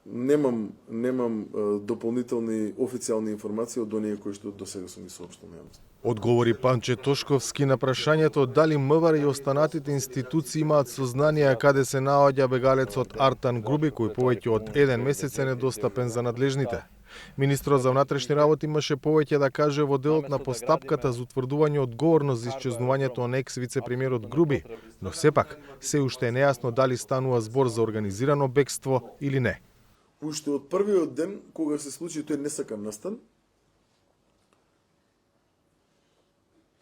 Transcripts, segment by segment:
немам дополнителни официјални информации од оние кои што досега сум ги соопштил на јавност. Одговори Панче Тошковски на прашањето дали МВР и останатите институции имаат сознание каде се наоѓа бегалецот Артан Груби, кој повеќе од 1 месец е недостапен за надлежните. Министрот за внатрешни работи имаше повеќе да каже во делот на постапката за утврдување одговорност за исчезнувањето на екс-вице-премиерот Груби, но сепак се уште е нејасно дали станува збор за организирано бегство или не. Уште од првиот ден кога се случи тој несакан настан,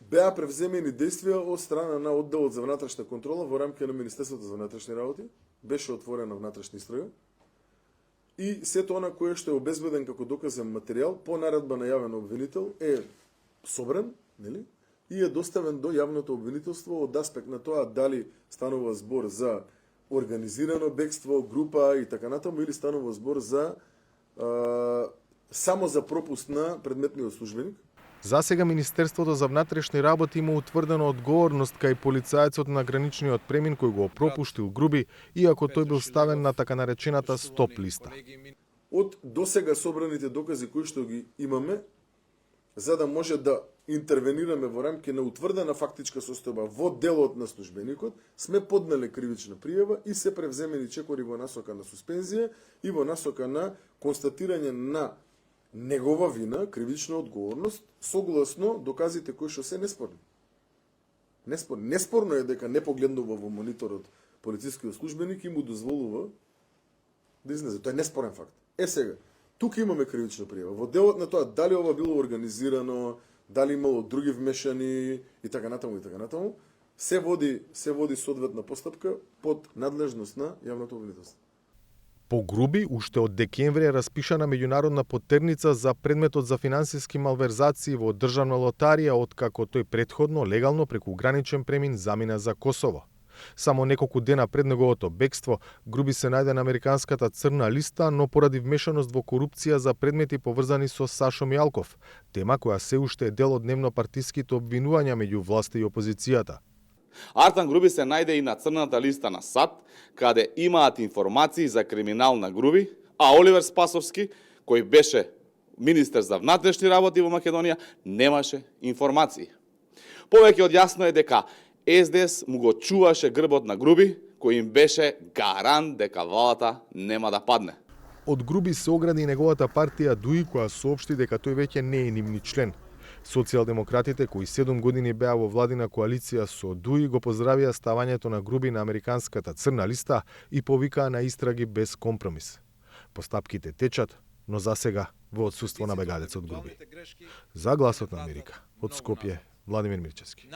беа превземени действија од страна на одделот за внатрешна контрола во рамки на Министерството за внатрешни работи, беше отворена внатрешна истрага и сето она кое што е обезбеден како доказен материјал по наредба на јавен обвинител е собран, нели? И е доставен до јавното обвинителство од аспект на тоа дали станува збор за организирано бегство, група и така натаму, или станува збор за само за пропуст на предметниот службеник. За сега Министерството за внатрешни работи има утврдена одговорност кај полицајецот на граничниот премин кој го пропуштил Груби, иако тој бил ставен на така наречената стоп листа. Од досега собраните докази кои што ги имаме, за да може да интервенираме во рамки на утврдена фактичка состојба во делот на службеникот, сме поднеле кривична пријава и се превземени чекори во насока на суспензија и во насока на констатирање на негова вина, кривична одговорност, согласно доказите кои што се неспорни. Неспорно е дека не погледнува во мониторот полицискиот службеник и му дозволува да излезе. Тоа е неспорен факт. Сега, тука имаме кривична пријава. Во делот на тоа дали ова било организирано, дали имало други вмешани и така натаму, се води соодветна постапка под надлежност на јавното обвинителство. По Груби, уште од декември е распишана меѓународна потерница за предметот за финансиски малверзации во државна лотарија, откако тој претходно легално преку граничен премин замина за Косово. Само неколку дена пред неговото бегство, Груби се најде на американската црна листа, но поради вмешаност во корупција за предмети поврзани со Сашо Мијалков, тема која се уште е дел од дневнопартиските обвинувања меѓу власта и опозицијата. Артан Груби се најде и на црната листа на САД, каде имаат информации за криминал на Груби, а Оливер Спасовски, кој беше министер за внатрешни работи во Македонија, немаше информации. Повеќе од јасно е дека СДС му го чуваше грбот на Груби, кој им беше гарант дека владата нема да падне. Од Груби се огради и неговата партија ДУИ, која соопшти дека тој веќе не е нивни член. Социјалдемократите, кои 7 години беа во владина коалиција со ДУИ, го поздравија ставањето на Груби на американската црна листа и повикаа на истраги без компромис. Постапките течат, но засега во отсуство на бегалецот Груби. За Гласот на Америка, од Скопје, Владимир Мирчевски.